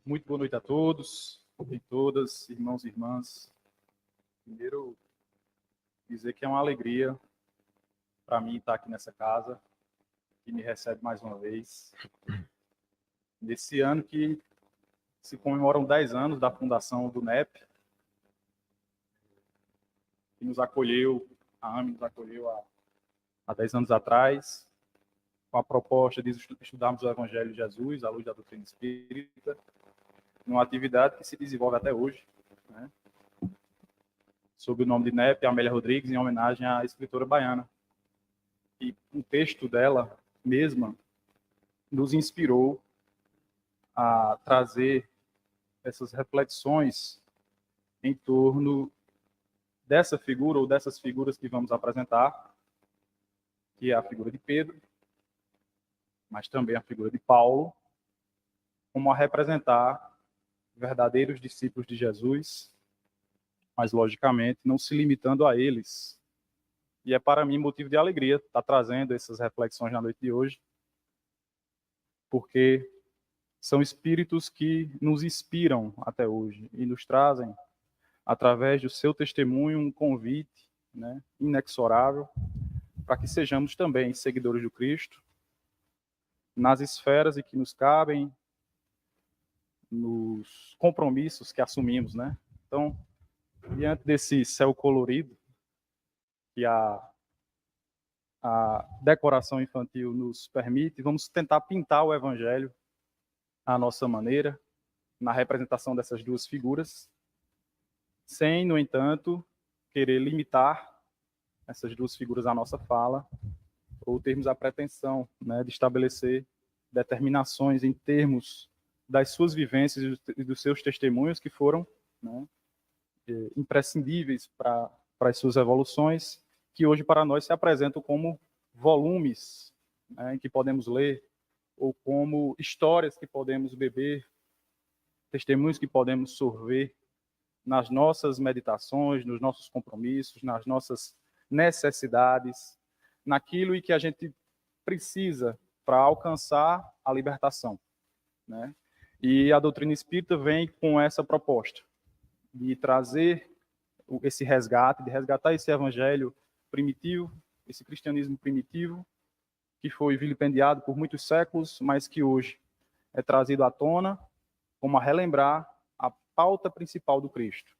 Muito boa noite a todos e todas, irmãos e irmãs. Primeiro, dizer que é uma alegria para mim estar aqui nessa casa, que me recebe mais uma vez. Nesse ano que se comemoram 10 anos da fundação do NEP, que nos acolheu, a AME nos acolheu há 10 anos atrás, com a proposta de estudarmos o Evangelho de Jesus, à luz da doutrina espírita, numa atividade que se desenvolve até hoje, né? Sob o nome de NEP Amélia Rodrigues, em homenagem à escritora baiana. E um texto dela mesma nos inspirou a trazer essas reflexões em torno dessa figura ou dessas figuras que vamos apresentar, que é a figura de Pedro, mas também a figura de Paulo, como a representar verdadeiros discípulos de Jesus, mas, logicamente, não se limitando a eles. E é para mim motivo de alegria estar trazendo essas reflexões na noite de hoje, porque são espíritos que nos inspiram até hoje e nos trazem, através do seu testemunho, um convite, né, inexorável para que sejamos também seguidores do Cristo, nas esferas em que nos cabem, nos compromissos que assumimos, né? Então, diante desse céu colorido que a decoração infantil nos permite, vamos tentar pintar o Evangelho à nossa maneira, na representação dessas duas figuras, sem, no entanto, querer limitar essas duas figuras à nossa fala, ou termos a pretensão, né, de estabelecer determinações em termos das suas vivências e dos seus testemunhos que foram, né, imprescindíveis para as suas evoluções, que hoje para nós se apresentam como volumes, né, em que podemos ler, ou como histórias que podemos beber, testemunhos que podemos sorver nas nossas meditações, nos nossos compromissos, nas nossas necessidades, naquilo em que a gente precisa para alcançar a libertação, né? E a doutrina espírita vem com essa proposta de trazer esse resgate, de resgatar esse evangelho primitivo, esse cristianismo primitivo, que foi vilipendiado por muitos séculos, mas que hoje é trazido à tona como a relembrar a pauta principal do Cristo,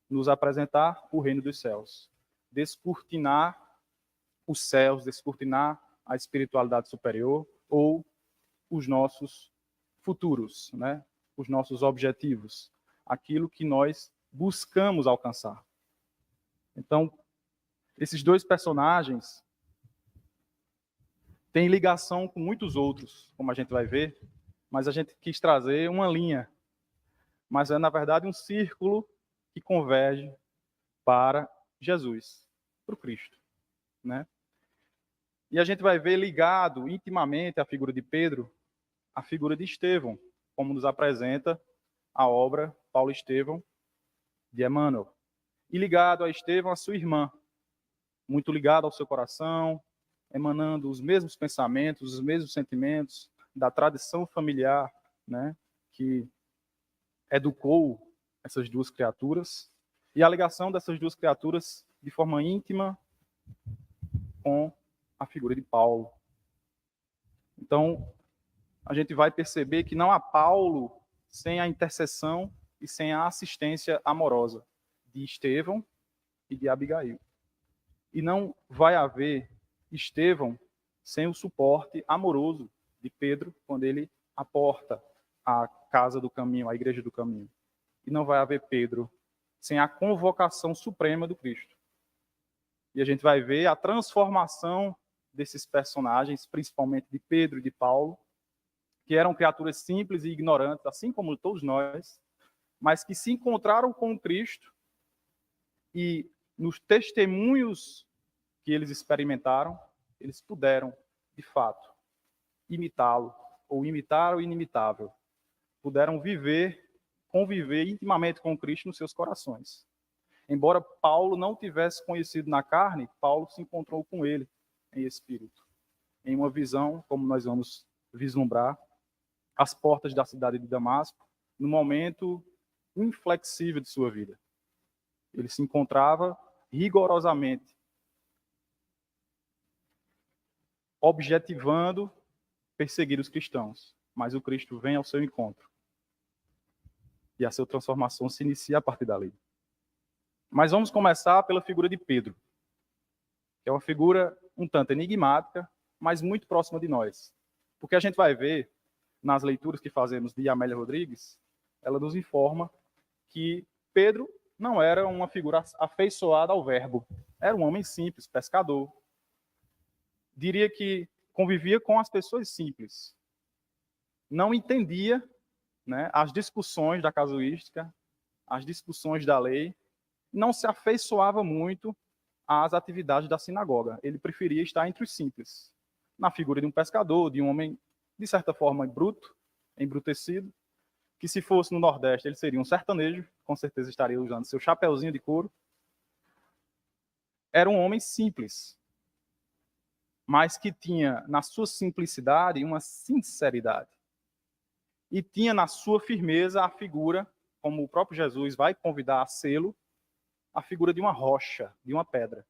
nos apresentar o reino dos céus, descortinar os céus, descortinar a espiritualidade superior ou os nossos futuros, né? Os nossos objetivos, aquilo que nós buscamos alcançar. Então, esses dois personagens têm ligação com muitos outros, como a gente vai ver, mas a gente quis trazer uma linha, mas é, na verdade, um círculo que converge para Jesus, para o Cristo, né? E a gente vai ver ligado intimamente à figura de Pedro, a figura de Estevão, como nos apresenta a obra Paulo Estevão de Emmanuel. E ligado a Estevão, a sua irmã, muito ligado ao seu coração, emanando os mesmos pensamentos, os mesmos sentimentos da tradição familiar, né, que educou essas duas criaturas, e a ligação dessas duas criaturas de forma íntima com a figura de Paulo. Então, a gente vai perceber que não há Paulo sem a intercessão e sem a assistência amorosa de Estevão e de Abigail. E não vai haver Estevão sem o suporte amoroso de Pedro quando ele aporta a casa do caminho, a igreja do caminho. E não vai haver Pedro sem a convocação suprema do Cristo. E a gente vai ver a transformação desses personagens, principalmente de Pedro e de Paulo, que eram criaturas simples e ignorantes, assim como todos nós, mas que se encontraram com Cristo e nos testemunhos que eles experimentaram, eles puderam, de fato, imitá-lo, ou imitar o inimitável. Puderam conviver intimamente com Cristo nos seus corações. Embora Paulo não tivesse conhecido na carne, Paulo se encontrou com ele em espírito, em uma visão, como nós vamos vislumbrar, às portas da cidade de Damasco, no momento inflexível de sua vida. Ele se encontrava rigorosamente objetivando perseguir os cristãos, mas o Cristo vem ao seu encontro. E a sua transformação se inicia a partir dali. Mas vamos começar pela figura de Pedro, que é uma figura um tanto enigmática, mas muito próxima de nós. Porque a gente vai ver, nas leituras que fazemos de Amélia Rodrigues, ela nos informa que Pedro não era uma figura afeiçoada ao verbo. Era um homem simples, pescador. Diria que convivia com as pessoas simples. Não entendia, né, as discussões da casuística, as discussões da lei. Não se afeiçoava muito às atividades da sinagoga. Ele preferia estar entre os simples, na figura de um pescador, de um homem, de certa forma, bruto, embrutecido, que se fosse no Nordeste ele seria um sertanejo, com certeza estaria usando seu chapeuzinho de couro. Era um homem simples, mas que tinha na sua simplicidade uma sinceridade. E tinha na sua firmeza a figura, como o próprio Jesus vai convidar a sê-lo, a figura de uma rocha, de uma pedra.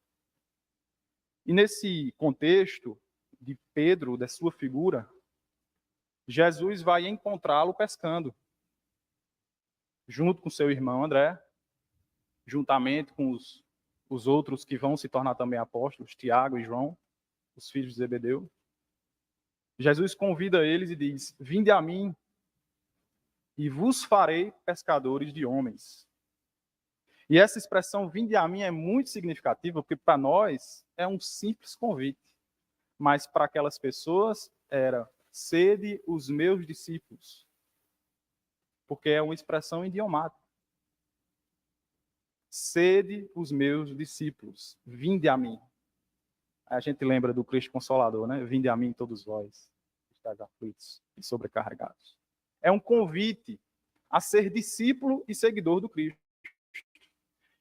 E nesse contexto de Pedro, da sua figura, Jesus vai encontrá-lo pescando, junto com seu irmão André, juntamente com os outros que vão se tornar também apóstolos, Tiago e João, os filhos de Zebedeu. Jesus convida eles e diz: vinde a mim e vos farei pescadores de homens. E essa expressão vinde a mim é muito significativa, porque para nós é um simples convite, mas para aquelas pessoas era: sede os meus discípulos, porque é uma expressão idiomática. Sede os meus discípulos, vinde a mim. Aí a gente lembra do Cristo Consolador, né? Vinde a mim todos vós, que estáis aflitos e sobrecarregados. É um convite a ser discípulo e seguidor do Cristo.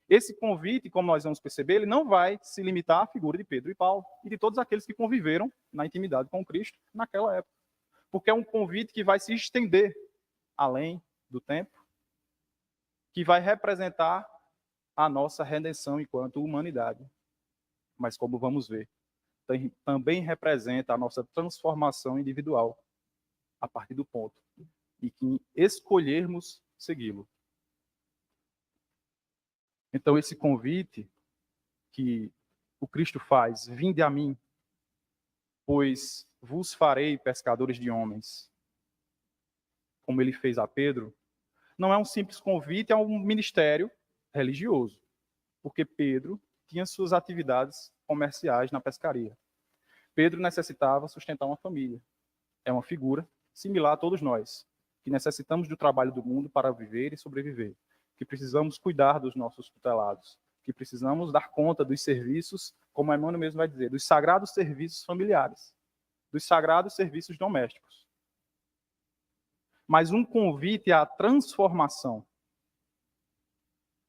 Esse convite, como nós vamos perceber, ele não vai se limitar à figura de Pedro e Paulo e de todos aqueles que conviveram na intimidade com Cristo naquela época. Porque é um convite que vai se estender além do tempo, que vai representar a nossa redenção enquanto humanidade. Mas, como vamos ver, também representa a nossa transformação individual a partir do ponto em que escolhermos segui-lo. Então, esse convite que o Cristo faz: vinde a mim, pois vos farei pescadores de homens, como ele fez a Pedro, não é um simples convite a um ministério religioso, porque Pedro tinha suas atividades comerciais na pescaria. Pedro necessitava sustentar uma família. É uma figura similar a todos nós, que necessitamos do trabalho do mundo para viver e sobreviver, que precisamos cuidar dos nossos tutelados, que precisamos dar conta dos serviços, como Emmanuel mesmo vai dizer, dos sagrados serviços familiares, dos sagrados serviços domésticos. Mas um convite à transformação,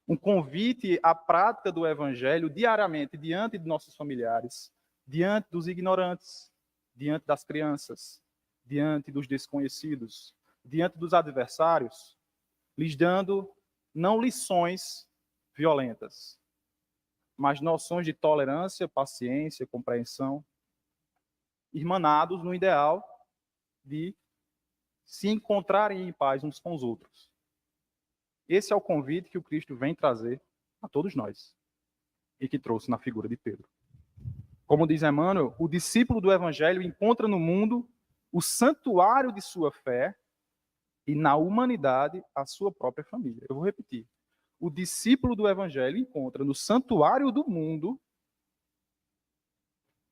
um convite à prática do Evangelho diariamente diante de nossos familiares, diante dos ignorantes, diante das crianças, diante dos desconhecidos, diante dos adversários, lhes dando não lições violentas, mas noções de tolerância, paciência, compreensão, irmanados no ideal de se encontrarem em paz uns com os outros. Esse é o convite que o Cristo vem trazer a todos nós e que trouxe na figura de Pedro. Como diz Emmanuel, o discípulo do Evangelho encontra no mundo o santuário de sua fé e na humanidade a sua própria família. Eu vou repetir. O discípulo do Evangelho encontra no santuário do mundo,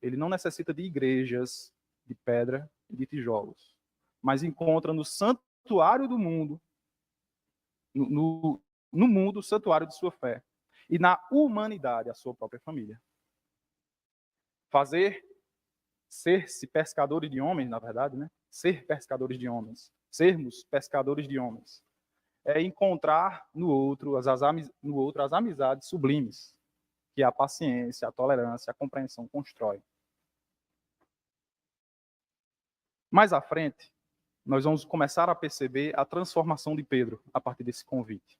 ele não necessita de igrejas de pedra e de tijolos, mas encontra no santuário do mundo, no mundo, o santuário de sua fé, e na humanidade a sua própria família. Ser-se pescadores de homens, na verdade, né? Ser pescadores de homens, sermos pescadores de homens, é encontrar no outro as amizades sublimes, que a paciência, a tolerância, a compreensão constrói. Mais à frente, nós vamos começar a perceber a transformação de Pedro a partir desse convite.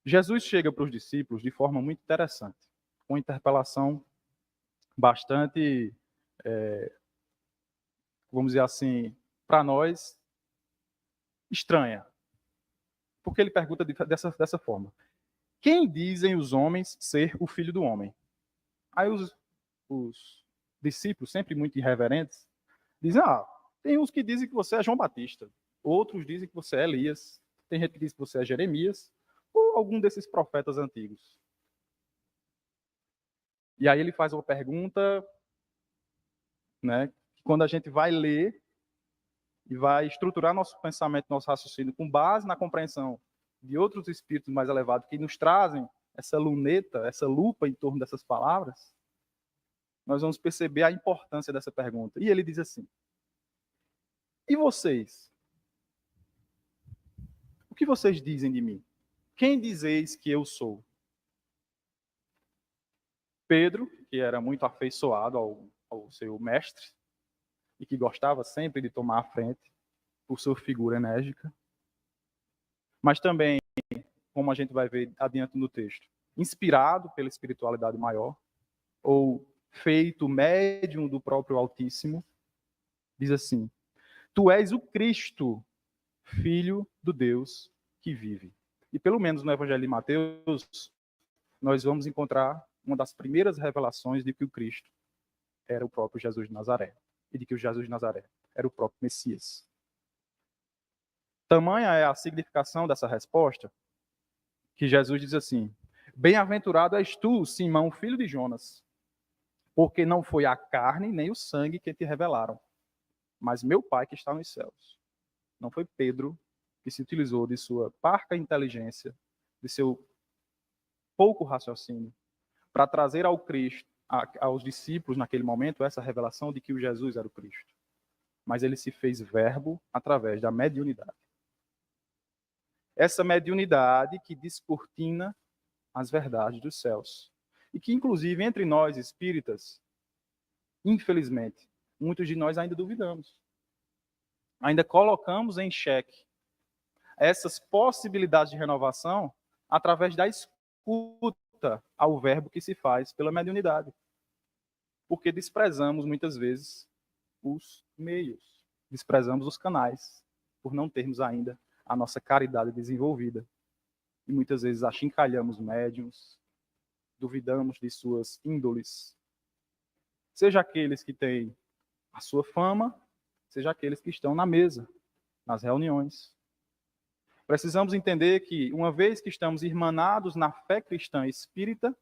Jesus chega para os discípulos de forma muito interessante, com uma interpelação bastante, vamos dizer assim, para nós, estranha. Porque ele pergunta dessa forma: quem dizem os homens ser o Filho do Homem? Aí os discípulos, sempre muito irreverentes, dizem: tem uns que dizem que você é João Batista, outros dizem que você é Elias, tem gente que diz que você é Jeremias, ou algum desses profetas antigos. E aí ele faz uma pergunta, né, que quando a gente vai ler e vai estruturar nosso pensamento, nosso raciocínio com base na compreensão de outros espíritos mais elevados que nos trazem essa luneta, essa lupa em torno dessas palavras, nós vamos perceber a importância dessa pergunta. E ele diz assim: e vocês? O que vocês dizem de mim? Quem dizeis que eu sou? Pedro, que era muito afeiçoado ao seu mestre e que gostava sempre de tomar a frente por sua figura enérgica, mas também, como a gente vai ver adiante no texto, inspirado pela espiritualidade maior, ou feito médium do próprio Altíssimo, diz assim: tu és o Cristo, Filho do Deus que vive. E pelo menos no Evangelho de Mateus, nós vamos encontrar uma das primeiras revelações de que o Cristo era o próprio Jesus de Nazaré, e de que o Jesus de Nazaré era o próprio Messias. Tamanha é a significação dessa resposta, que Jesus diz assim: bem-aventurado és tu, Simão, filho de Jonas, porque não foi a carne nem o sangue que te revelaram, mas meu Pai que está nos céus. Não foi Pedro que se utilizou de sua parca inteligência, de seu pouco raciocínio, para trazer ao Cristo, aos discípulos naquele momento, essa revelação de que o Jesus era o Cristo. Mas ele se fez verbo através da mediunidade. Essa mediunidade que descortina as verdades dos céus. E que, inclusive, entre nós espíritas, infelizmente, muitos de nós ainda duvidamos. Ainda colocamos em xeque essas possibilidades de renovação através da escuta ao verbo que se faz pela mediunidade. Porque desprezamos, muitas vezes, os meios, desprezamos os canais, por não termos ainda a nossa caridade desenvolvida. E muitas vezes achincalhamos médiuns, duvidamos de suas índoles, seja aqueles que têm a sua fama, seja aqueles que estão na mesa, nas reuniões. Precisamos entender que, uma vez que estamos irmanados na fé cristã espírita,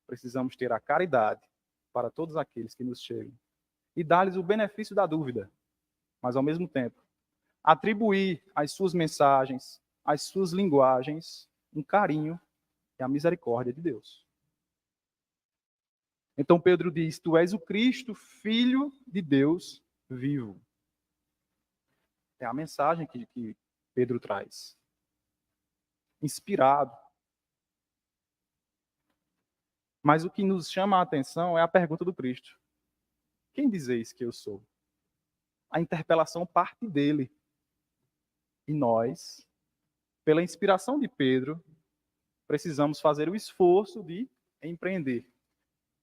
precisamos ter a caridade para todos aqueles que nos chegam e dar-lhes o benefício da dúvida, mas, ao mesmo tempo, atribuir às suas mensagens, às suas linguagens, um carinho e a misericórdia de Deus. Então Pedro diz: tu és o Cristo, Filho de Deus vivo. É a mensagem que Pedro traz. Inspirado. Mas o que nos chama a atenção é a pergunta do Cristo: quem dizeis que eu sou? A interpelação parte dele. E nós, pela inspiração de Pedro, precisamos fazer o esforço de empreender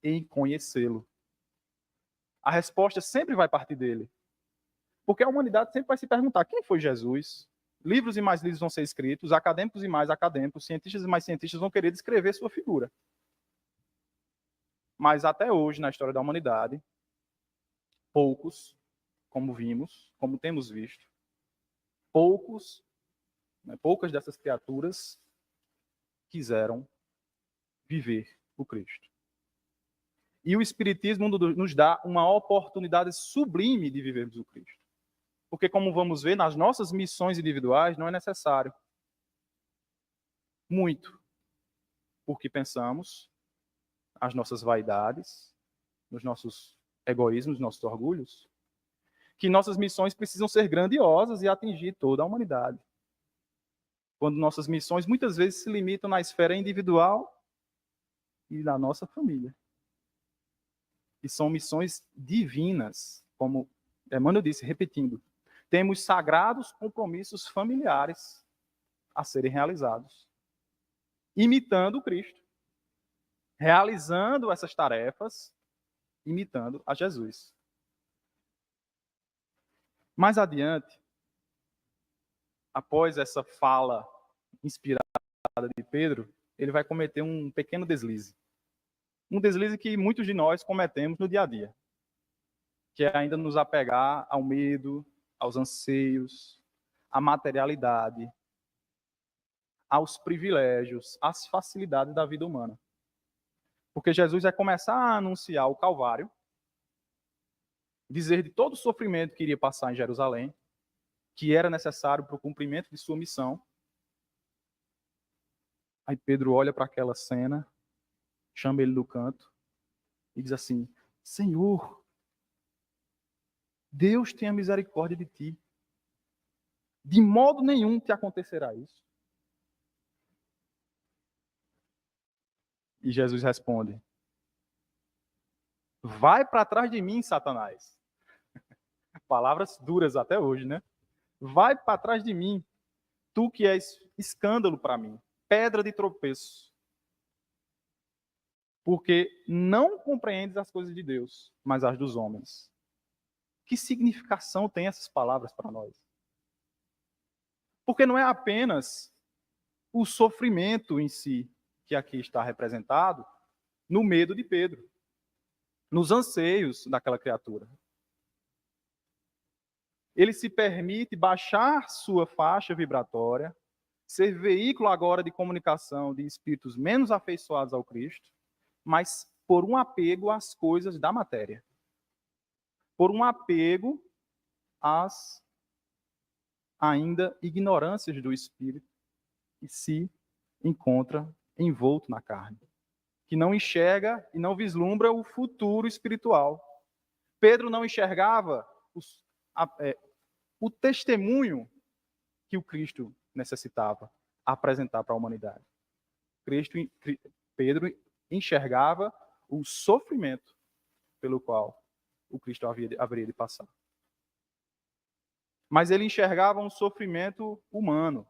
em conhecê-lo. A resposta sempre vai partir dele. Porque a humanidade sempre vai se perguntar: quem foi Jesus? Livros e mais livros vão ser escritos, acadêmicos e mais acadêmicos, cientistas e mais cientistas vão querer descrever sua figura. Mas até hoje, na história da humanidade, poucos, como vimos, como temos visto, poucas dessas criaturas quiseram viver o Cristo. E o Espiritismo nos dá uma oportunidade sublime de vivermos o Cristo. Porque, como vamos ver, nas nossas missões individuais não é necessário muito, porque pensamos as nossas vaidades, nos nossos egoísmos, nos nossos orgulhos, que nossas missões precisam ser grandiosas e atingir toda a humanidade. Quando nossas missões muitas vezes se limitam na esfera individual e na nossa família. E são missões divinas, como Emmanuel disse, repetindo, temos sagrados compromissos familiares a serem realizados, imitando o Cristo, realizando essas tarefas, imitando a Jesus. Mais adiante, após essa fala inspirada de Pedro, ele vai cometer um pequeno deslize. Um deslize que muitos de nós cometemos no dia a dia, que é ainda nos apegar ao medo, aos anseios, à materialidade, aos privilégios, às facilidades da vida humana. Porque Jesus vai começar a anunciar o Calvário, dizer de todo o sofrimento que iria passar em Jerusalém, que era necessário para o cumprimento de sua missão. Aí Pedro olha para aquela cena, chama ele do canto e diz assim: Senhor, Deus tenha misericórdia de ti. De modo nenhum te acontecerá isso. E Jesus responde: vai para trás de mim, Satanás. Palavras duras até hoje, né? Vai para trás de mim, tu que és escândalo para mim, pedra de tropeço. Porque não compreendes as coisas de Deus, mas as dos homens. Que significação tem essas palavras para nós? Porque não é apenas o sofrimento em si que aqui está representado no medo de Pedro, nos anseios daquela criatura. Ele se permite baixar sua faixa vibratória, ser veículo agora de comunicação de espíritos menos afeiçoados ao Cristo, mas por um apego às coisas da matéria. Por um apego às ainda ignorâncias do espírito que se encontra envolto na carne, que não enxerga e não vislumbra o futuro espiritual. Pedro não enxergava o testemunho que o Cristo necessitava apresentar para a humanidade. Pedro enxergava o sofrimento pelo qual o Cristo haveria de passar. Mas ele enxergava um sofrimento humano,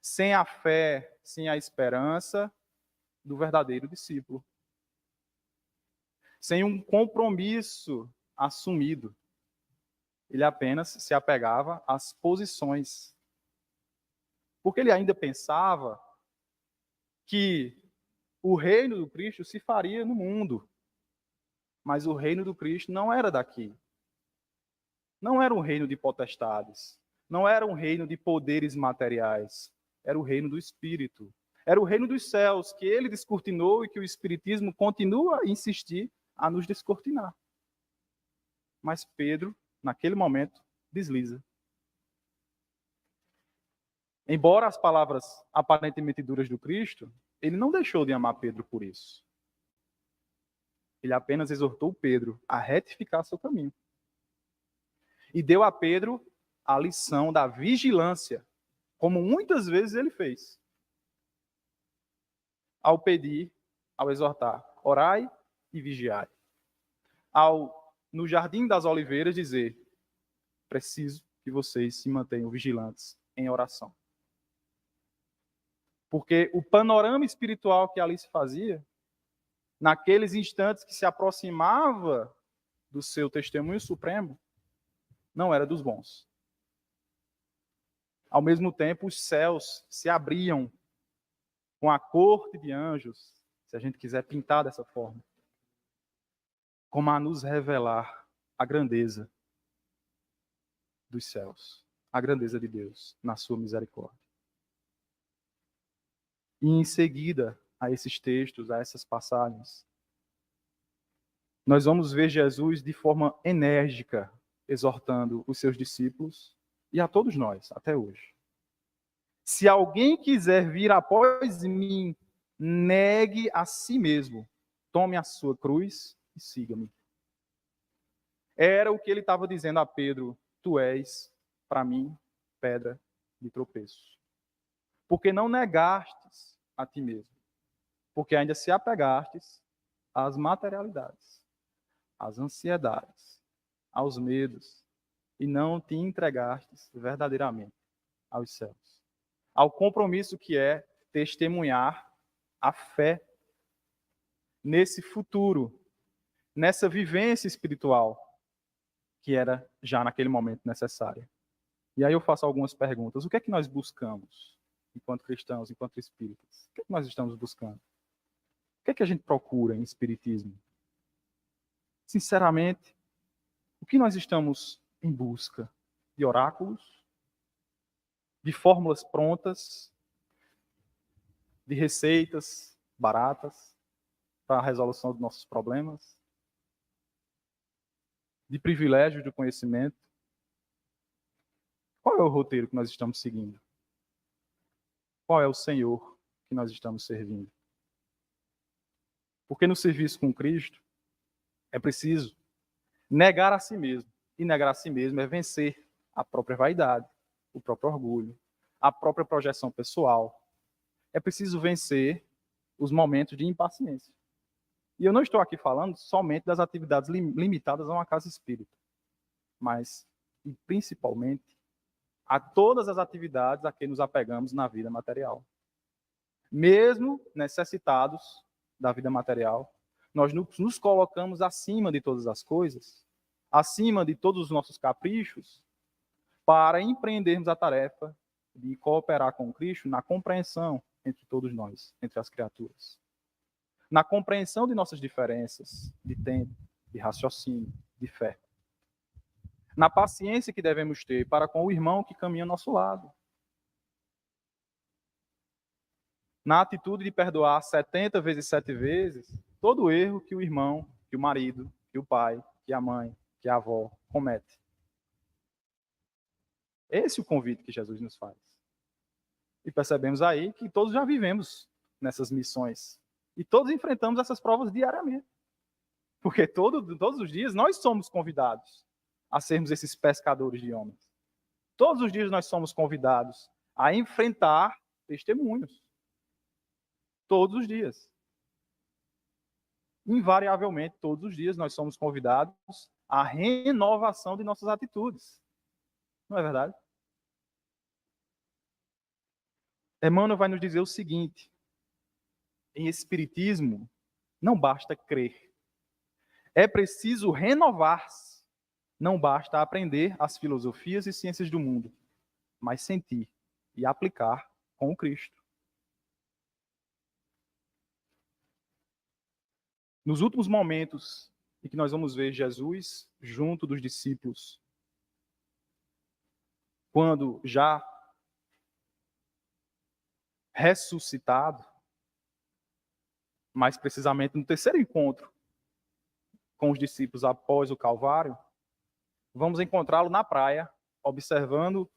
sem a fé, sem a esperança do verdadeiro discípulo, sem um compromisso assumido. Ele apenas se apegava às posições. Porque ele ainda pensava que o reino do Cristo se faria no mundo. Mas o reino do Cristo não era daqui. Não era um reino de potestades. Não era um reino de poderes materiais. Era o reino do Espírito. Era o reino dos céus que ele descortinou e que o Espiritismo continua a insistir a nos descortinar. Mas Pedro, naquele momento, desliza. Embora as palavras aparentemente duras do Cristo, ele não deixou de amar Pedro por isso. Ele apenas exortou Pedro a retificar seu caminho. E deu a Pedro a lição da vigilância, como muitas vezes ele fez. Ao pedir, ao exortar, orai e vigiai. Ao, no Jardim das Oliveiras, dizer, preciso que vocês se mantenham vigilantes em oração. Porque o panorama espiritual que ali se fazia, naqueles instantes que se aproximava do seu testemunho supremo, não era dos bons. Ao mesmo tempo, os céus se abriam com a corte de anjos, se a gente quiser pintar dessa forma, como a nos revelar a grandeza dos céus, a grandeza de Deus na sua misericórdia. E em seguida a esses textos, a essas passagens, nós vamos ver Jesus de forma enérgica exortando os seus discípulos e a todos nós, até hoje. Se alguém quiser vir após mim, negue a si mesmo, tome a sua cruz e siga-me. Era o que ele estava dizendo a Pedro: tu és, para mim, pedra de tropeço. Porque não negastes a ti mesmo, porque ainda se apegastes às materialidades, às ansiedades, aos medos e não te entregastes verdadeiramente aos céus. Ao compromisso que é testemunhar a fé nesse futuro, nessa vivência espiritual que era já naquele momento necessária. E aí eu faço algumas perguntas. O que é que nós buscamos enquanto cristãos, enquanto espíritas? O que é que nós estamos buscando? O que é que a gente procura em espiritismo? Sinceramente, o que nós estamos em busca? De oráculos? De fórmulas prontas? De receitas baratas para a resolução dos nossos problemas? De privilégio de conhecimento? Qual é o roteiro que nós estamos seguindo? Qual é o Senhor que nós estamos servindo? Porque no serviço com Cristo é preciso negar a si mesmo. E negar a si mesmo é vencer a própria vaidade, o próprio orgulho, a própria projeção pessoal. É preciso vencer os momentos de impaciência. E eu não estou aqui falando somente das atividades limitadas a uma casa espírita, mas, e principalmente, a todas as atividades a que nos apegamos na vida material. Mesmo necessitados da vida material, nós nos colocamos acima de todas as coisas, acima de todos os nossos caprichos, para empreendermos a tarefa de cooperar com Cristo na compreensão entre todos nós, entre as criaturas. Na compreensão de nossas diferenças de tempo, de raciocínio, de fé. Na paciência que devemos ter para com o irmão que caminha ao nosso lado. Na atitude de perdoar 70 vezes 7 vezes todo o erro que o irmão, que o marido, que o pai, que a mãe, que a avó comete. Esse é o convite que Jesus nos faz. E percebemos aí que todos já vivemos nessas missões. E todos enfrentamos essas provas diariamente. Porque todos os dias nós somos convidados a sermos esses pescadores de homens. Todos os dias nós somos convidados a enfrentar testemunhos. Todos os dias. Invariavelmente, todos os dias nós somos convidados à renovação de nossas atitudes. Não é verdade? Emmanuel vai nos dizer o seguinte: em espiritismo, não basta crer. É preciso renovar-se. Não basta aprender as filosofias e ciências do mundo, mas sentir e aplicar com o Cristo. Nos últimos momentos em que nós vamos ver Jesus junto dos discípulos, quando já ressuscitado, mais precisamente no terceiro encontro com os discípulos após o Calvário, vamos encontrá-lo na praia, observando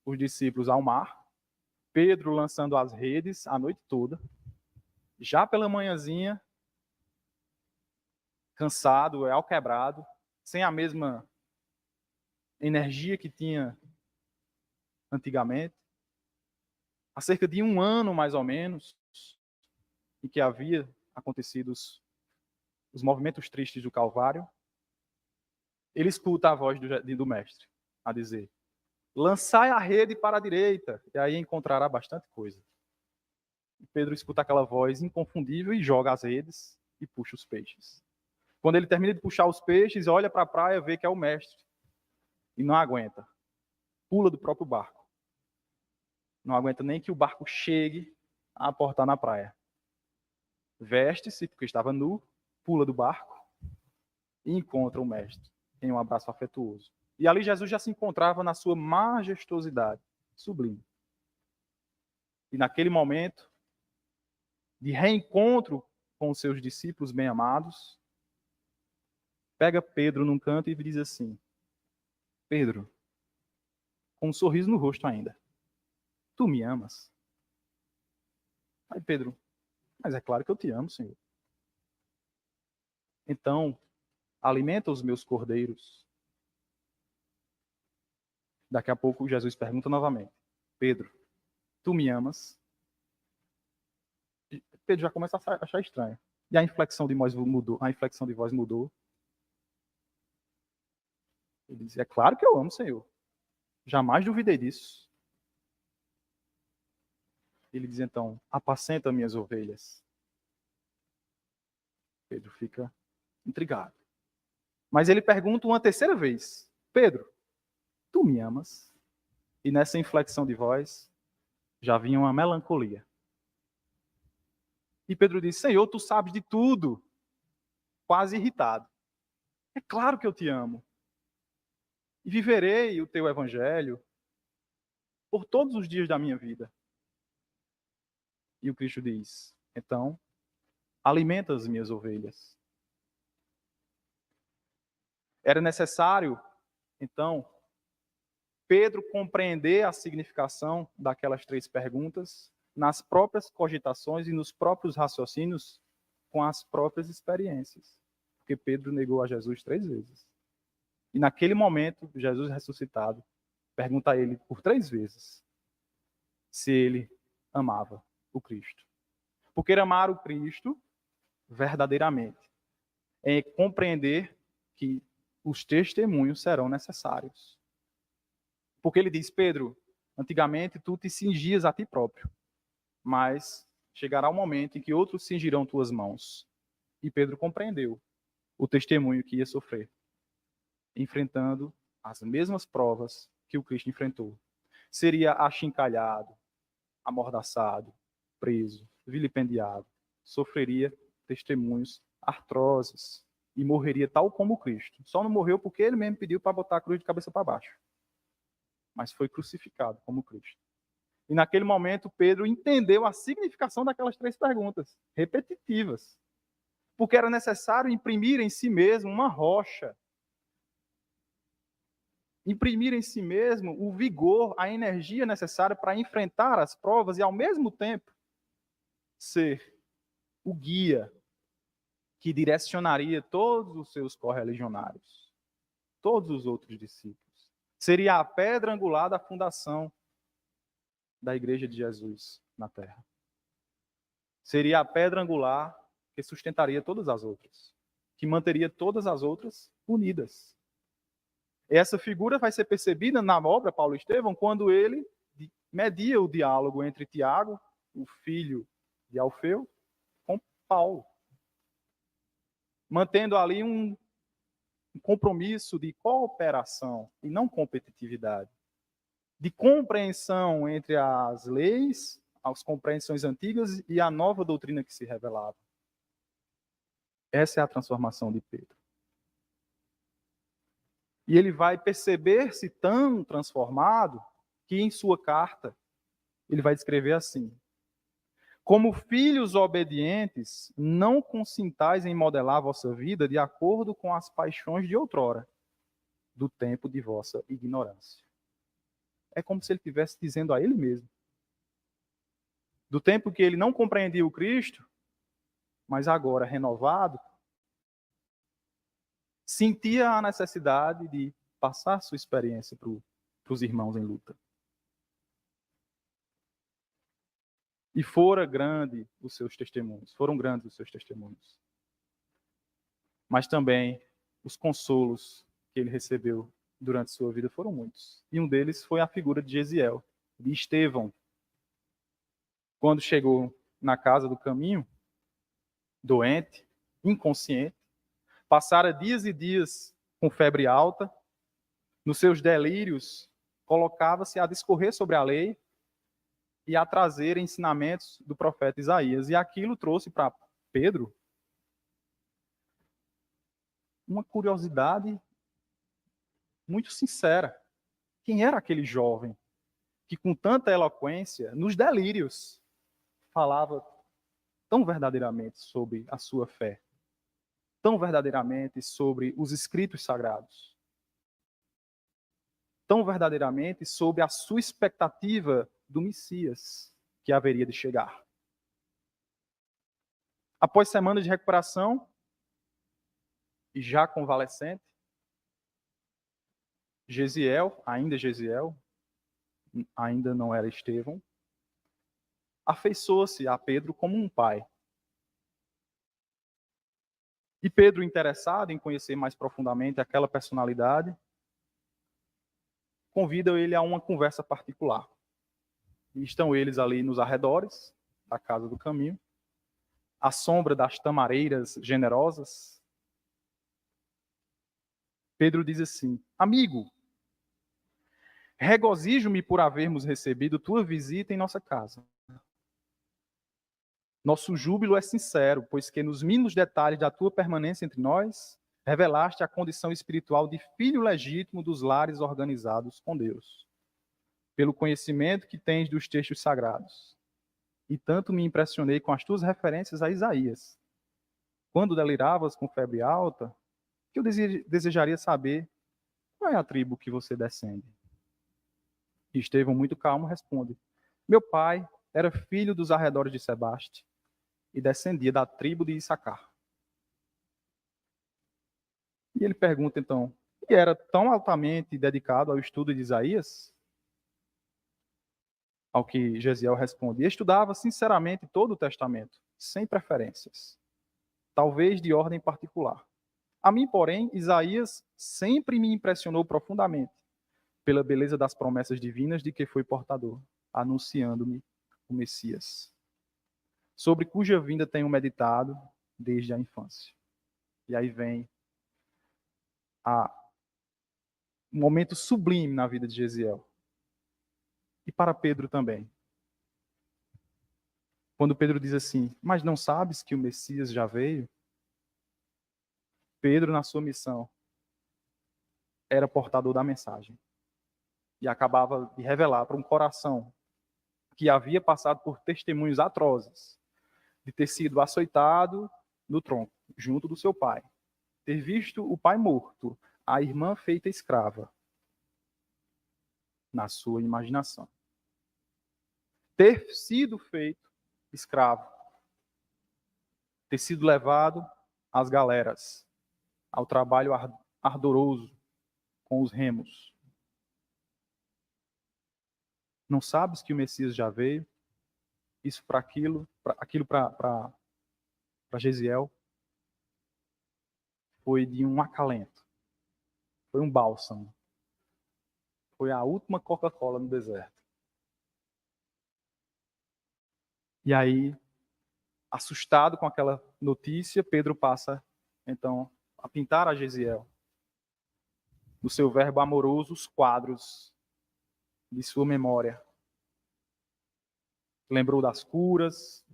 os discípulos ao mar, Pedro lançando as redes a noite toda, já pela manhãzinha, cansado, alquebrado, sem a mesma energia que tinha antigamente. Há cerca de 1 ano, mais ou menos, em que havia acontecido os movimentos tristes do Calvário, ele escuta a voz do mestre a dizer: lançai a rede para a direita, e aí encontrará bastante coisa. E Pedro escuta aquela voz inconfundível e joga as redes e puxa os peixes. Quando ele termina de puxar os peixes, olha para a praia, vê que é o mestre. E não aguenta. Pula do próprio barco. Não aguenta nem que o barco chegue a aportar na praia. Veste-se, porque estava nu, pula do barco e encontra o mestre em um abraço afetuoso. E ali Jesus já se encontrava na sua majestosidade sublime. E naquele momento de reencontro com os seus discípulos bem-amados, pega Pedro num canto e diz assim: Pedro, com um sorriso no rosto ainda, tu me amas? Aí Pedro: mas é claro que eu te amo, Senhor. Então, alimenta os meus cordeiros. Daqui a pouco Jesus pergunta novamente: Pedro, tu me amas? E Pedro já começa a achar estranho. E a inflexão de voz mudou. Ele diz, é claro que eu amo, Senhor. Jamais duvidei disso. Ele diz, então, apacenta minhas ovelhas. Pedro fica intrigado. Mas ele pergunta uma terceira vez, Pedro, tu me amas? E nessa inflexão de voz, já vinha uma melancolia. E Pedro diz, Senhor, tu sabes de tudo. Quase irritado. É claro que eu te amo. E viverei o teu evangelho por todos os dias da minha vida. E o Cristo diz, então, alimenta as minhas ovelhas. Era necessário, então, Pedro compreender a significação daquelas 3 perguntas nas próprias cogitações e nos próprios raciocínios com as próprias experiências. Porque Pedro negou a Jesus 3 vezes. E naquele momento, Jesus ressuscitado pergunta a ele por 3 vezes se ele amava o Cristo. Porque amar o Cristo verdadeiramente é compreender que os testemunhos serão necessários. Porque ele diz, Pedro, antigamente tu te cingias a ti próprio, mas chegará um momento em que outros cingirão tuas mãos. E Pedro compreendeu o testemunho que ia sofrer, enfrentando as mesmas provas que o Cristo enfrentou. Seria achincalhado, amordaçado, preso, vilipendiado, sofreria testemunhos atrozes e morreria tal como Cristo. Só não morreu porque ele mesmo pediu para botar a cruz de cabeça para baixo. Mas foi crucificado como Cristo. E naquele momento Pedro entendeu a significação daquelas 3 perguntas, repetitivas. Porque era necessário imprimir em si mesmo uma rocha. Imprimir em si mesmo o vigor, a energia necessária para enfrentar as provas e, ao mesmo tempo, ser o guia que direcionaria todos os seus correligionários, todos os outros discípulos. Seria a pedra angular da fundação da Igreja de Jesus na Terra. Seria a pedra angular que sustentaria todas as outras, que manteria todas as outras unidas. Essa figura vai ser percebida na obra Paulo Estevão quando ele media o diálogo entre Tiago, o filho de Alfeu, com Paulo, mantendo ali um compromisso de cooperação e não competitividade, de compreensão entre as leis, as compreensões antigas e a nova doutrina que se revelava. Essa é a transformação de Pedro. E ele vai perceber-se tão transformado que em sua carta ele vai descrever assim: como filhos obedientes, não consintais em modelar a vossa vida de acordo com as paixões de outrora, do tempo de vossa ignorância. É como se ele estivesse dizendo a ele mesmo. Do tempo que ele não compreendia o Cristo, mas agora renovado, sentia a necessidade de passar sua experiência para os irmãos em luta. E foram grandes os seus testemunhos. Mas também os consolos que ele recebeu durante sua vida foram muitos. E um deles foi a figura de Gesiel, de Estevão. Quando chegou na casa do caminho, doente, inconsciente, passara dias e dias com febre alta, nos seus delírios, colocava-se a discorrer sobre a lei e a trazer ensinamentos do profeta Isaías. E aquilo trouxe para Pedro uma curiosidade muito sincera. Quem era aquele jovem que, com tanta eloquência, nos delírios, falava tão verdadeiramente sobre a sua fé, tão verdadeiramente sobre os escritos sagrados, tão verdadeiramente sobre a sua expectativa do Messias que haveria de chegar? Após semanas de recuperação, e já convalescente, Gesiel, ainda não era Estevão, afeiçoou-se a Pedro como um pai. E Pedro, interessado em conhecer mais profundamente aquela personalidade, convidam ele a uma conversa particular. E estão eles ali nos arredores da casa do caminho, à sombra das tamareiras generosas. Pedro diz assim: amigo, regozijo-me por havermos recebido tua visita em nossa casa. Nosso júbilo é sincero, pois que nos mínimos detalhes da tua permanência entre nós, revelaste a condição espiritual de filho legítimo dos lares organizados com Deus, pelo conhecimento que tens dos textos sagrados. E tanto me impressionei com as tuas referências a Isaías, quando deliravas com febre alta, que eu desejaria saber qual é a tribo que você descende. E Estevão, muito calmo, responde: meu pai era filho dos arredores de Sebaste e descendia da tribo de Issacar. E ele pergunta então: e era tão altamente dedicado ao estudo de Isaías? Ao que Gesiel responde: estudava sinceramente todo o Testamento, sem preferências, talvez de ordem particular. A mim, porém, Isaías sempre me impressionou profundamente pela beleza das promessas divinas de que foi portador, anunciando-me o Messias, sobre cuja vinda tenho meditado desde a infância. E aí vem um momento sublime na vida de Gesiel. E para Pedro também. Quando Pedro diz assim: mas não sabes que o Messias já veio? Pedro, na sua missão, era portador da mensagem. E acabava de revelar para um coração que havia passado por testemunhos atrozes, de ter sido açoitado no tronco, junto do seu pai, ter visto o pai morto, a irmã feita escrava, na sua imaginação, ter sido feito escravo, ter sido levado às galeras, ao trabalho ardoroso com os remos. Não sabes que o Messias já veio? Isso para aquilo para Gesiel foi de um acalento, foi um bálsamo, foi a última Coca-Cola no deserto. E aí, assustado com aquela notícia, Pedro passa então a pintar a Gesiel, no seu verbo amoroso, os quadros de sua memória. Lembrou das curas,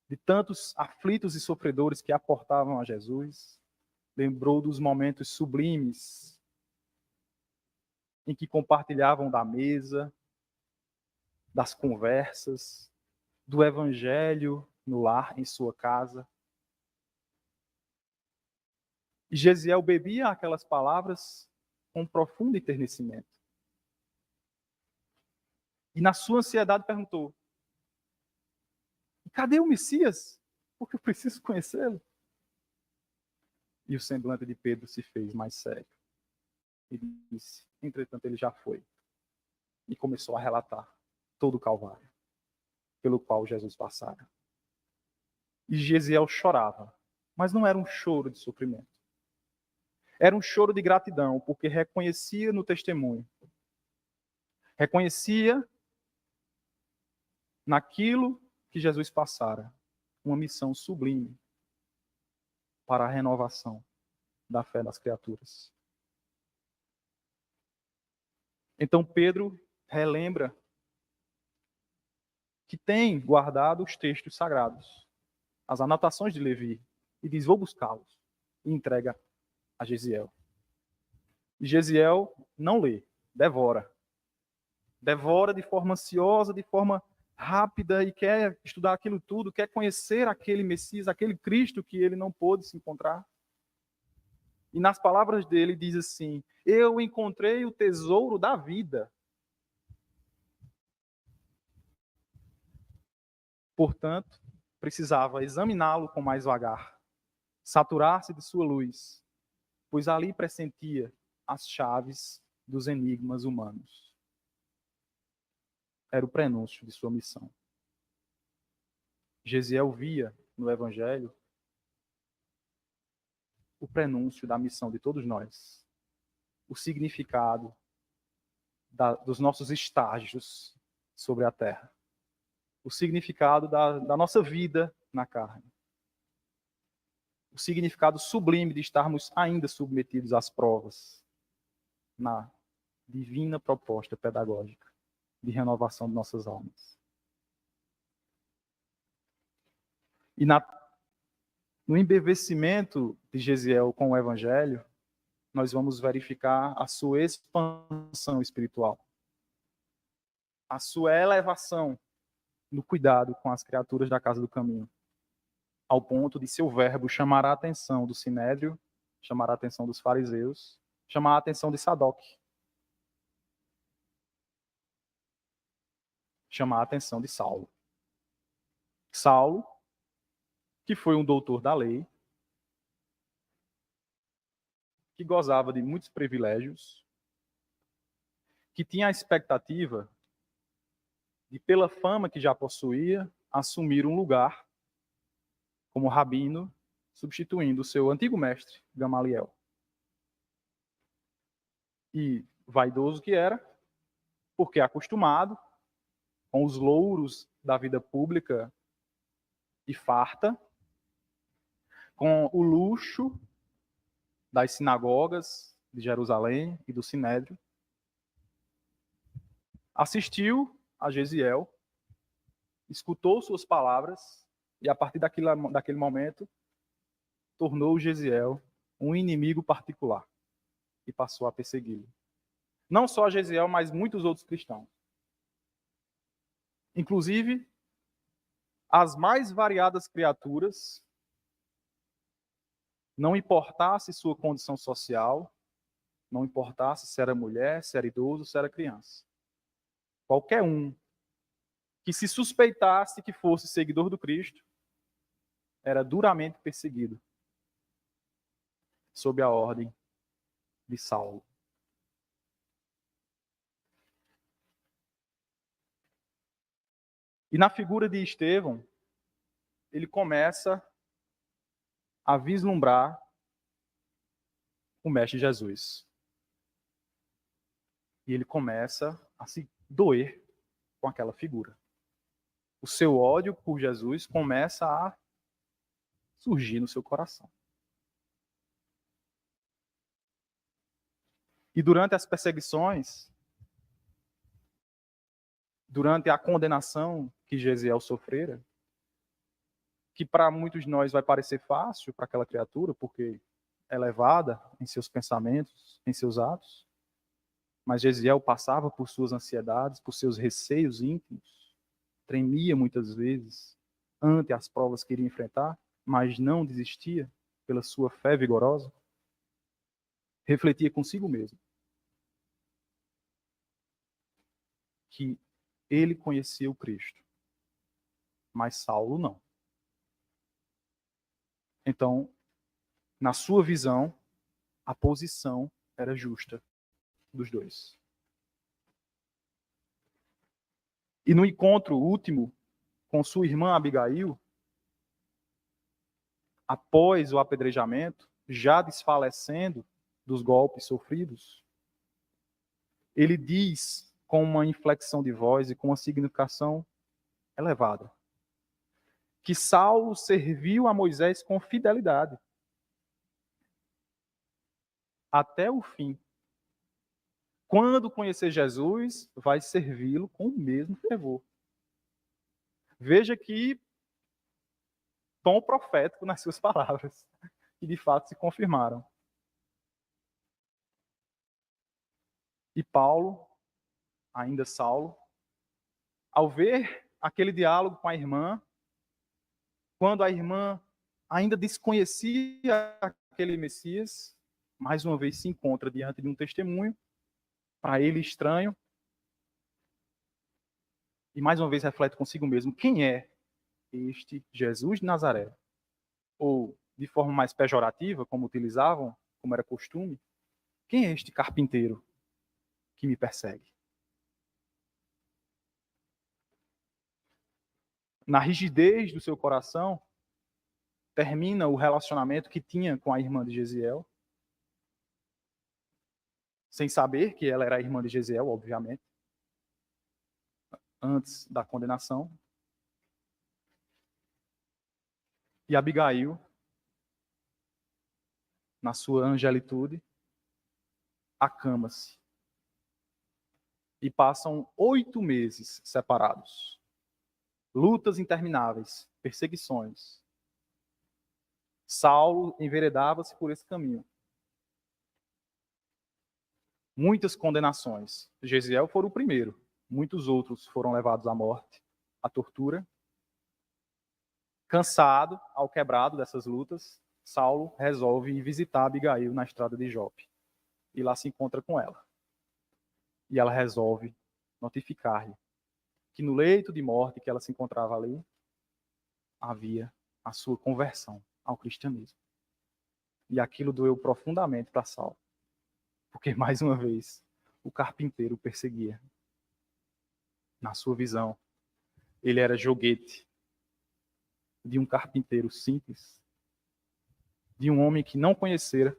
de tantos aflitos e sofredores que aportavam a Jesus. Lembrou dos momentos sublimes em que compartilhavam da mesa, das conversas, do evangelho no lar, em sua casa. E Gesiel bebia aquelas palavras com profundo enternecimento. E na sua ansiedade perguntou: cadê o Messias? Porque eu preciso conhecê-lo. E o semblante de Pedro se fez mais sério. E disse: entretanto, ele já foi. E começou a relatar todo o Calvário pelo qual Jesus passara. E Gesiel chorava, mas não era um choro de sofrimento. Era um choro de gratidão, porque reconhecia no testemunho, reconhecia naquilo que Jesus passara uma missão sublime para a renovação da fé das criaturas. Então Pedro relembra que tem guardado os textos sagrados, as anotações de Levi, e diz: vou buscá-los, e entrega a Gesiel. E Gesiel não lê, devora. Devora de forma ansiosa, de forma rápida, e quer estudar aquilo tudo, quer conhecer aquele Messias, aquele Cristo que ele não pôde se encontrar. E nas palavras dele diz assim: eu encontrei o tesouro da vida. Portanto, precisava examiná-lo com mais vagar, saturar-se de sua luz, pois ali pressentia as chaves dos enigmas humanos. Era o prenúncio de sua missão. Gesiel via no Evangelho o prenúncio da missão de todos nós, o significado dos nossos estágios sobre a terra. O significado da nossa vida na carne. O significado sublime de estarmos ainda submetidos às provas na divina proposta pedagógica de renovação de nossas almas. E no embevecimento de Gesiel com o Evangelho, nós vamos verificar a sua expansão espiritual, a sua elevação no cuidado com as criaturas da casa do caminho, ao ponto de seu verbo chamar a atenção do sinédrio, chamar a atenção dos fariseus, chamar a atenção de Sadoc, chamar a atenção de Saulo. Saulo, que foi um doutor da lei, que gozava de muitos privilégios, que tinha a expectativa de, pela fama que já possuía, assumir um lugar como rabino, substituindo o seu antigo mestre, Gamaliel. E vaidoso que era, porque acostumado com os louros da vida pública e farta, com o luxo das sinagogas de Jerusalém e do Sinédrio, assistiu a Gesiel, escutou suas palavras e, a partir daquele momento, tornou Gesiel um inimigo particular e passou a persegui-lo. Não só Gesiel, mas muitos outros cristãos. Inclusive, as mais variadas criaturas, não importasse sua condição social, não importasse se era mulher, se era idoso, se era criança. Qualquer um que se suspeitasse que fosse seguidor do Cristo era duramente perseguido sob a ordem de Saulo. E na figura de Estevão, ele começa a vislumbrar o Mestre Jesus. E ele começa a se doer com aquela figura. O seu ódio por Jesus começa a surgir no seu coração. E durante as perseguições, durante a condenação que Gesiel sofrera, que para muitos de nós vai parecer fácil para aquela criatura, porque é elevada em seus pensamentos, em seus atos, mas Gesiel passava por suas ansiedades, por seus receios íntimos, tremia muitas vezes ante as provas que iria enfrentar, mas não desistia pela sua fé vigorosa, refletia consigo mesmo que ele conhecia o Cristo, mas Saulo não. Então, na sua visão, a posição era justa dos dois. E no encontro último com sua irmã Abigail, após o apedrejamento, já desfalecendo dos golpes sofridos, ele diz com uma inflexão de voz e com uma significação elevada que Saulo serviu a Moisés com fidelidade até o fim. Quando conhecer Jesus, vai servi-lo com o mesmo fervor. Veja que tom profético nas suas palavras, que de fato se confirmaram. E Paulo, ainda Saulo, ao ver aquele diálogo com a irmã, quando a irmã ainda desconhecia aquele Messias, mais uma vez se encontra diante de um testemunho, para ele estranho, e mais uma vez reflete consigo mesmo, quem é este Jesus de Nazaré? Ou, de forma mais pejorativa, como utilizavam, como era costume, quem é este carpinteiro que me persegue? Na rigidez do seu coração, termina o relacionamento que tinha com a irmã de Gesiel. sem saber que ela era a irmã de Jesiel, obviamente, antes da condenação. E Abigail, na sua angelitude, acama-se. E passam 8 meses separados. Lutas intermináveis, perseguições. Saulo enveredava-se por esse caminho. Muitas condenações. Jesiel foi o primeiro. Muitos outros foram levados à morte, à tortura. Cansado, ao quebrado dessas lutas, Saulo resolve ir visitar Abigail na estrada de Jope. E lá se encontra com ela. E ela resolve notificar-lhe que no leito de morte que ela se encontrava ali, havia a sua conversão ao cristianismo. E aquilo doeu profundamente para Saulo. Porque, mais uma vez, o carpinteiro o perseguia. Na sua visão, ele era joguete de um carpinteiro simples, de um homem que não conhecera,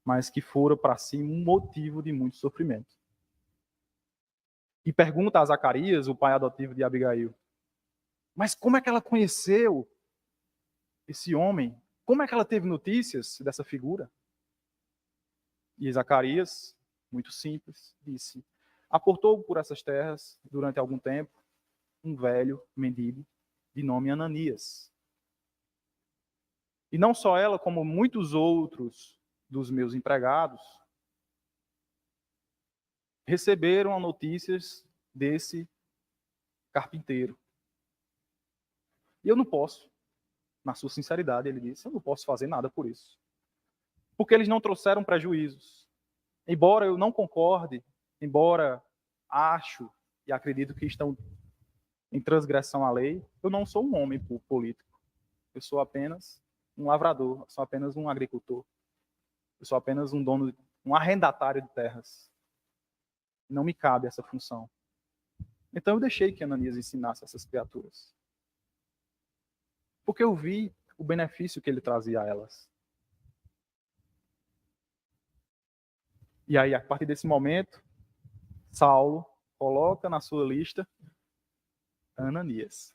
mas que fora para si um motivo de muito sofrimento. E pergunta a Zacarias, o pai adotivo de Abigail, mas como é que ela conheceu esse homem? Como é que ela teve notícias dessa figura? E Zacarias, muito simples, disse, aportou por essas terras, durante algum tempo, um velho mendigo de nome Ananias. E não só ela, como muitos outros dos meus empregados, receberam notícias desse carpinteiro. E eu não posso, na sua sinceridade, ele disse, eu não posso fazer nada por isso. Porque eles não trouxeram prejuízos. Embora eu não concorde, embora acho e acredito que estão em transgressão à lei, eu não sou um homem político. Eu sou apenas um lavrador, eu sou apenas um agricultor. Eu sou apenas um dono, um arrendatário de terras. Não me cabe essa função. Então eu deixei que Ananias ensinasse essas criaturas. Porque eu vi o benefício que ele trazia a elas. E aí, a partir desse momento, Saulo coloca na sua lista Ananias.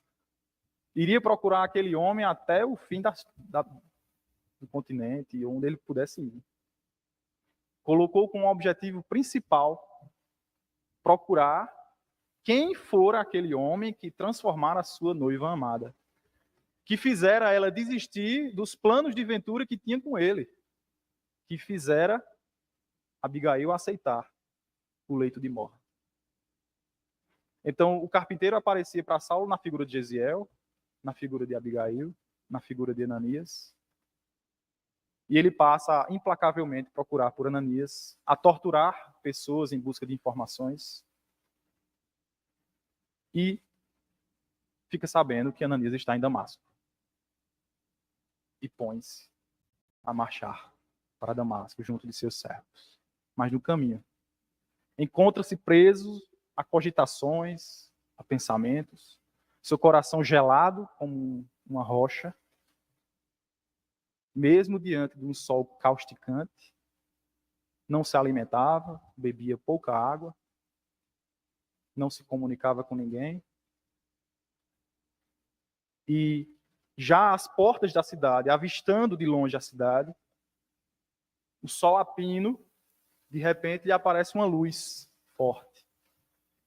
Iria procurar aquele homem até o fim do continente, onde ele pudesse ir. Colocou como objetivo principal procurar quem fora aquele homem que transformara a sua noiva amada, que fizera ela desistir dos planos de ventura que tinha com ele, que fizera Abigail aceitar o leito de morte. Então, o carpinteiro aparecia para Saulo na figura de Jesiel, na figura de Abigail, na figura de Ananias. E ele passa a implacavelmente procurar por Ananias, a torturar pessoas em busca de informações. E fica sabendo que Ananias está em Damasco. E põe-se a marchar para Damasco, junto de seus servos. Mas no caminho, encontra-se preso a cogitações, a pensamentos, seu coração gelado como uma rocha, mesmo diante de um sol causticante, não se alimentava, bebia pouca água, não se comunicava com ninguém. E já às portas da cidade, avistando de longe a cidade, o sol a pino, de repente lhe aparece uma luz forte.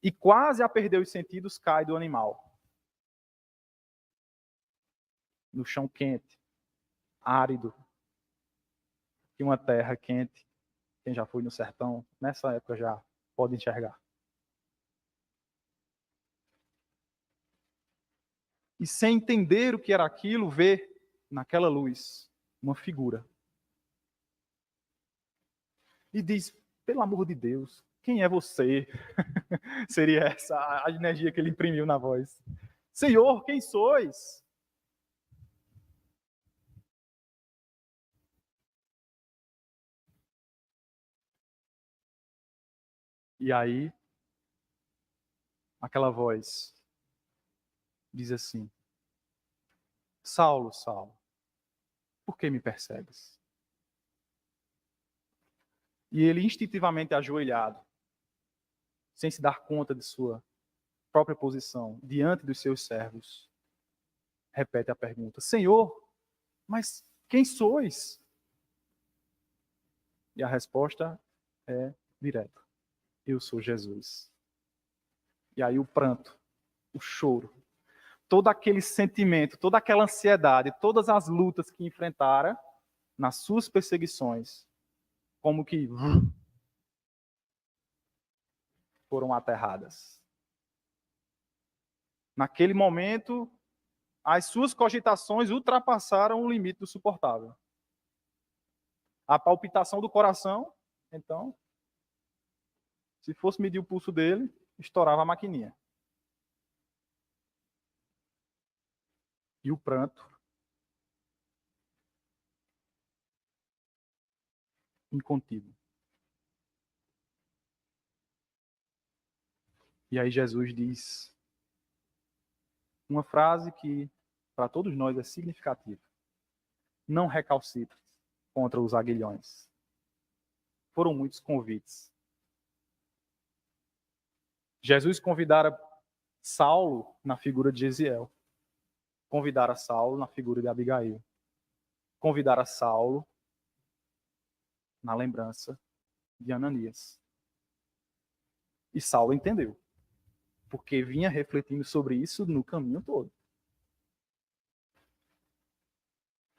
E quase a perder os sentidos, cai do animal. No chão quente, árido, e uma terra quente. Quem já foi no sertão, nessa época já pode enxergar. E sem entender o que era aquilo, vê naquela luz uma figura. E diz, pelo amor de Deus, quem é você? Seria essa a energia que ele imprimiu na voz. Senhor, quem sois? E aí, aquela voz diz assim, Saulo, Saulo, por que me persegues? E ele instintivamente ajoelhado, sem se dar conta de sua própria posição, diante dos seus servos, repete a pergunta: Senhor, mas quem sois? E a resposta é direta: eu sou Jesus. E aí o pranto, o choro, todo aquele sentimento, toda aquela ansiedade, todas as lutas que enfrentara nas suas perseguições, como que foram aterradas. Naquele momento, as suas cogitações ultrapassaram o limite do suportável. A palpitação do coração, então, se fosse medir o pulso dele, estourava a maquininha. E o pranto, incontido. E aí Jesus diz uma frase que, para todos nós, é significativa: não recalcitres contra os aguilhões. Foram muitos convites. Jesus convidara Saulo na figura de Gesiel. Convidara Saulo na figura de Abigail. Convidara Saulo na lembrança de Ananias. E Saulo entendeu, porque vinha refletindo sobre isso no caminho todo.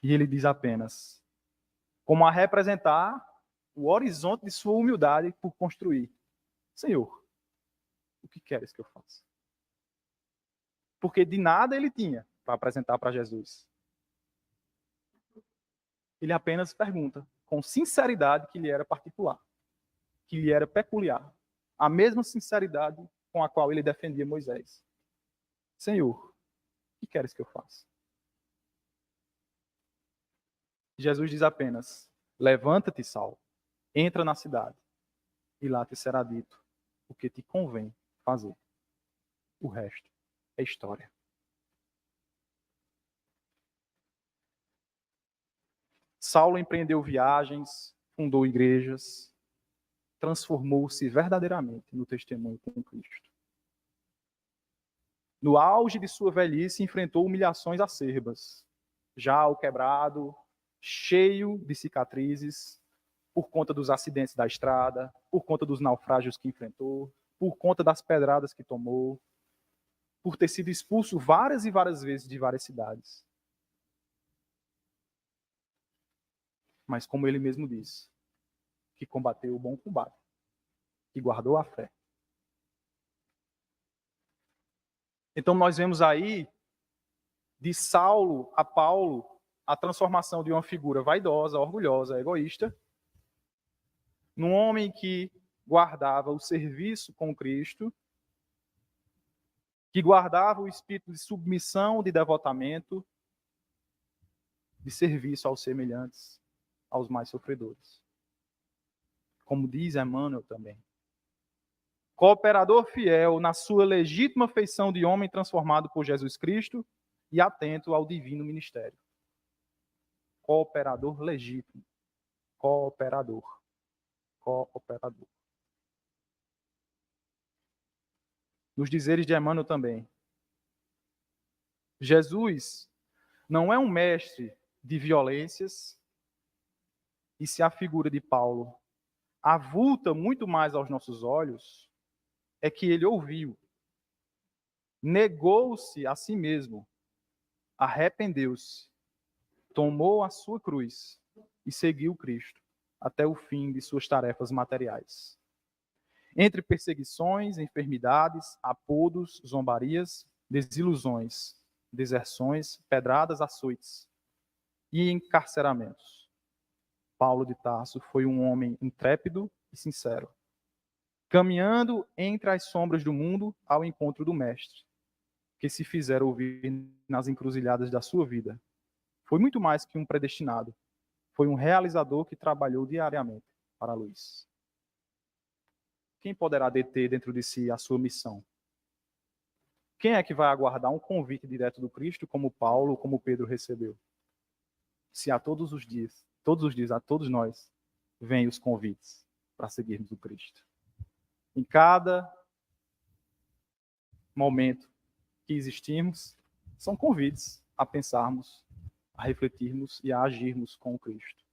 E ele diz apenas, como a representar o horizonte de sua humildade por construir: Senhor, o que queres que eu faça? Porque de nada ele tinha para apresentar para Jesus. Ele apenas pergunta, com sinceridade que lhe era particular, que lhe era peculiar, a mesma sinceridade com a qual ele defendia Moisés: Senhor, o que queres que eu faça? Jesus diz apenas: levanta-te, Saulo, entra na cidade, e lá te será dito o que te convém fazer. O resto é história. Saulo empreendeu viagens, fundou igrejas, transformou-se verdadeiramente no testemunho com Cristo. No auge de sua velhice, enfrentou humilhações acerbas, já ao quebrado, cheio de cicatrizes, por conta dos acidentes da estrada, por conta dos naufrágios que enfrentou, por conta das pedradas que tomou, por ter sido expulso várias e várias vezes de várias cidades. Mas como ele mesmo disse, que combateu o bom combate, que guardou a fé. Então nós vemos aí, de Saulo a Paulo, a transformação de uma figura vaidosa, orgulhosa, egoísta, num homem que guardava o serviço com Cristo, que guardava o espírito de submissão, de devotamento, de serviço aos semelhantes, aos mais sofredores. Como diz Emmanuel também. Cooperador fiel na sua legítima feição de homem transformado por Jesus Cristo e atento ao divino ministério. Cooperador legítimo. Cooperador. Cooperador. Nos dizeres de Emmanuel também. Jesus não é um mestre de violências, e se a figura de Paulo avulta muito mais aos nossos olhos, é que ele ouviu, negou-se a si mesmo, arrependeu-se, tomou a sua cruz e seguiu Cristo até o fim de suas tarefas materiais. Entre perseguições, enfermidades, apodos, zombarias, desilusões, deserções, pedradas, açoites e encarceramentos, Paulo de Tarso foi um homem intrépido e sincero, caminhando entre as sombras do mundo ao encontro do Mestre, que se fizeram ouvir nas encruzilhadas da sua vida. Foi muito mais que um predestinado, foi um realizador que trabalhou diariamente para a luz. Quem poderá deter dentro de si a sua missão? Quem é que vai aguardar um convite direto do Cristo, como Paulo, como Pedro recebeu? Se a todos os dias, a todos nós, vêm os convites. para seguirmos o Cristo. Em cada momento que existimos, são convites a pensarmos, a refletirmos e a agirmos com o Cristo.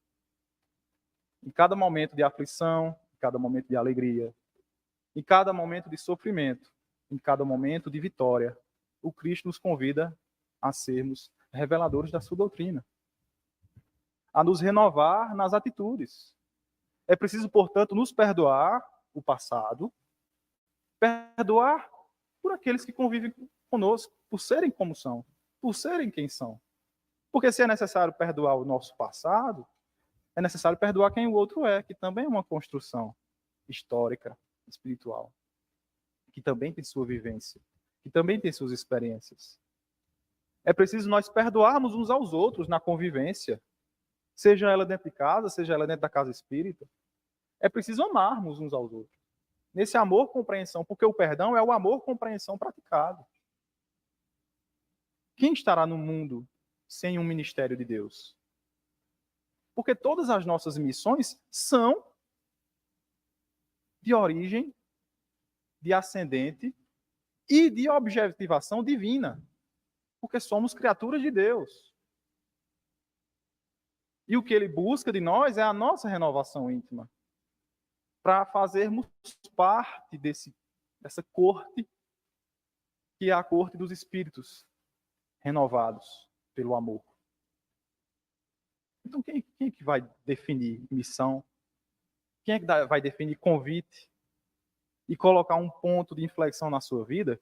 Em cada momento de aflição, em cada momento de alegria, em cada momento de sofrimento, em cada momento de vitória, o Cristo nos convida a sermos reveladores da sua doutrina, a nos renovar nas atitudes. É preciso, portanto, nos perdoar o passado, perdoar por aqueles que convivem conosco, por serem como são, por serem quem são. Porque se é necessário perdoar o nosso passado, é necessário perdoar quem o outro é, que também é uma construção histórica, espiritual, que também tem sua vivência, que também tem suas experiências. É preciso nós perdoarmos uns aos outros na convivência, seja ela dentro de casa, seja ela dentro da casa espírita. É preciso amarmos uns aos outros. Nesse amor, compreensão, porque o perdão é o amor, compreensão praticado. Quem estará no mundo sem um ministério de Deus? Porque todas as nossas missões são de origem, de ascendente e de objetivação divina. Porque somos criaturas de Deus. E o que ele busca de nós é a nossa renovação íntima. Para fazermos parte dessa corte, que é a corte dos espíritos renovados pelo amor. Então, quem é que vai definir missão? Quem é que vai definir convite? E colocar um ponto de inflexão na sua vida?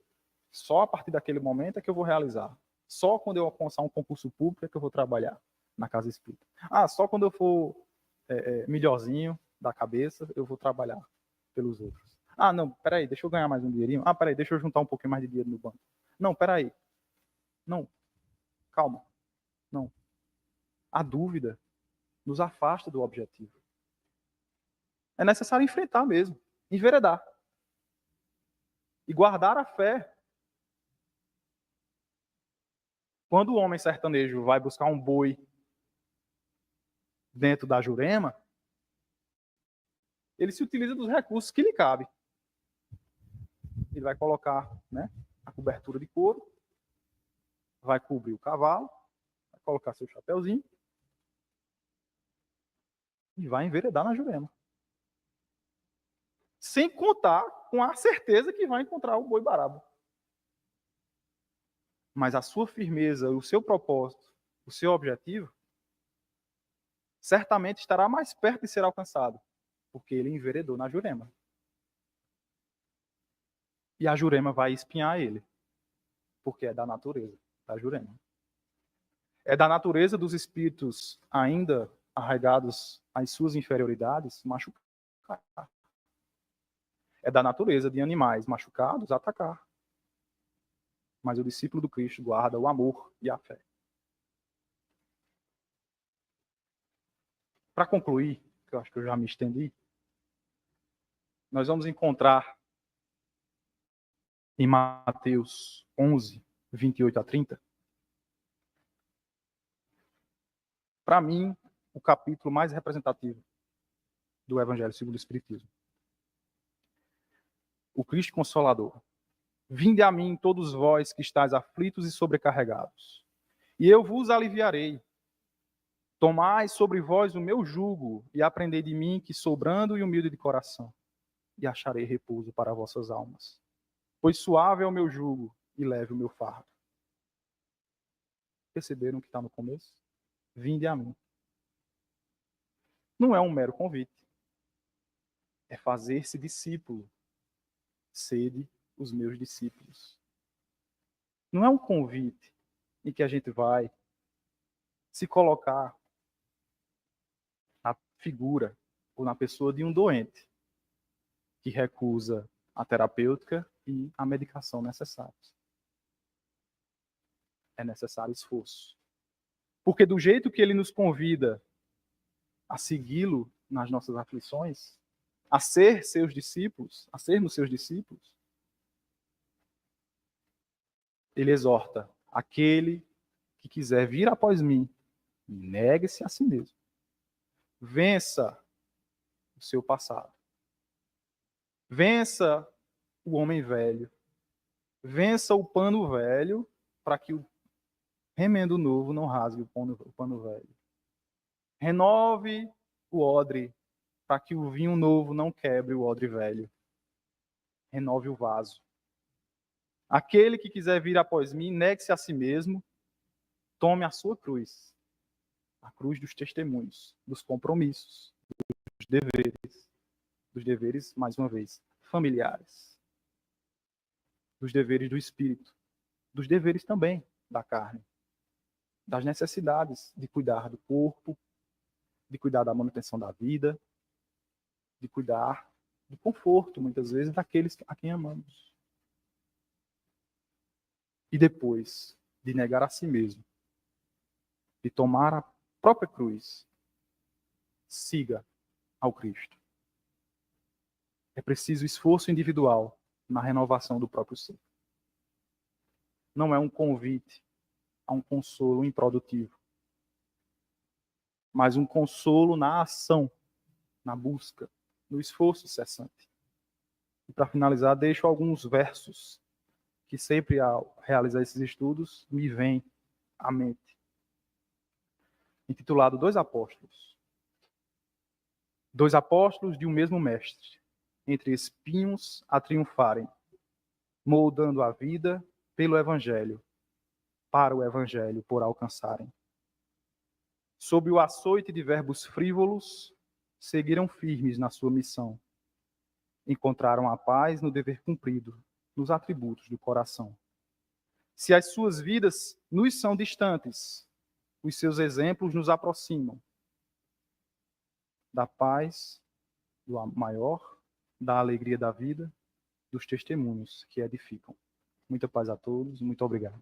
Só a partir daquele momento é que eu vou realizar. Só quando eu alcançar um concurso público é que eu vou trabalhar na casa espírita. Só quando eu for melhorzinho da cabeça, eu vou trabalhar pelos outros. Não, peraí, deixa eu ganhar mais um dinheirinho. Peraí, deixa eu juntar um pouquinho mais de dinheiro no banco. Não, peraí. Não, calma. Não. A dúvida nos afasta do objetivo. É necessário enfrentar mesmo, enveredar. E guardar a fé. Quando o homem sertanejo vai buscar um boi dentro da Jurema, ele se utiliza dos recursos que lhe cabem. Ele vai colocar, a cobertura de couro, vai cobrir o cavalo, vai colocar seu chapéuzinho e vai enveredar na Jurema. Sem contar com a certeza que vai encontrar o boi barabo. Mas a sua firmeza, o seu propósito, o seu objetivo, certamente estará mais perto de ser alcançado, porque ele enveredou na Jurema. E a Jurema vai espinhar ele, porque é da natureza da Jurema. É da natureza dos espíritos ainda arraigados às suas inferioridades machucar. É da natureza de animais machucados atacar. Mas o discípulo do Cristo guarda o amor e a fé. Para concluir, que eu acho que eu já me estendi, nós vamos encontrar em Mateus 11, 28 a 30, para mim, o capítulo mais representativo do Evangelho segundo o Espiritismo. O Cristo Consolador. Vinde a mim, todos vós que estáis aflitos e sobrecarregados, e eu vos aliviarei. Tomai sobre vós o meu jugo, e aprendei de mim, que sou brando e humilde de coração, e acharei repouso para vossas almas. Pois suave é o meu jugo, e leve o meu fardo. Perceberam o que está no começo? Vinde a mim. Não é um mero convite. É fazer-se discípulo. Sede os meus discípulos. Não é um convite em que a gente vai se colocar na figura ou na pessoa de um doente que recusa a terapêutica e a medicação necessárias. É necessário esforço. Porque do jeito que ele nos convida a segui-lo nas nossas aflições, a ser seus discípulos, a sermos seus discípulos, ele exorta aquele que quiser vir após mim, negue-se a si mesmo. Vença o seu passado. Vença o homem velho. Vença o pano velho para que o remendo novo não rasgue o pano velho. Renove o odre para que o vinho novo não quebre o odre velho. Renove o vaso. Aquele que quiser vir após mim, negue-se a si mesmo, tome a sua cruz. A cruz dos testemunhos, dos compromissos, dos deveres, mais uma vez, familiares, dos deveres do espírito, dos deveres também da carne, das necessidades de cuidar do corpo, de cuidar da manutenção da vida, de cuidar do conforto, muitas vezes, daqueles a quem amamos. E depois de negar a si mesmo, de tomar a própria cruz, siga ao Cristo. É preciso esforço individual na renovação do próprio ser. Não é um convite a um consolo improdutivo, mas um consolo na ação, na busca, no esforço cessante. E para finalizar, deixo alguns versos que sempre ao realizar esses estudos me vêm à mente. Intitulado Dois Apóstolos. Dois apóstolos de um mesmo mestre, entre espinhos a triunfarem, moldando a vida pelo Evangelho, para o Evangelho por alcançarem. Sob o açoite de verbos frívolos, seguiram firmes na sua missão. Encontraram a paz no dever cumprido, nos atributos do coração. Se as suas vidas nos são distantes, os seus exemplos nos aproximam da paz, do maior, da alegria da vida, dos testemunhos que edificam. Muita paz a todos, muito obrigado.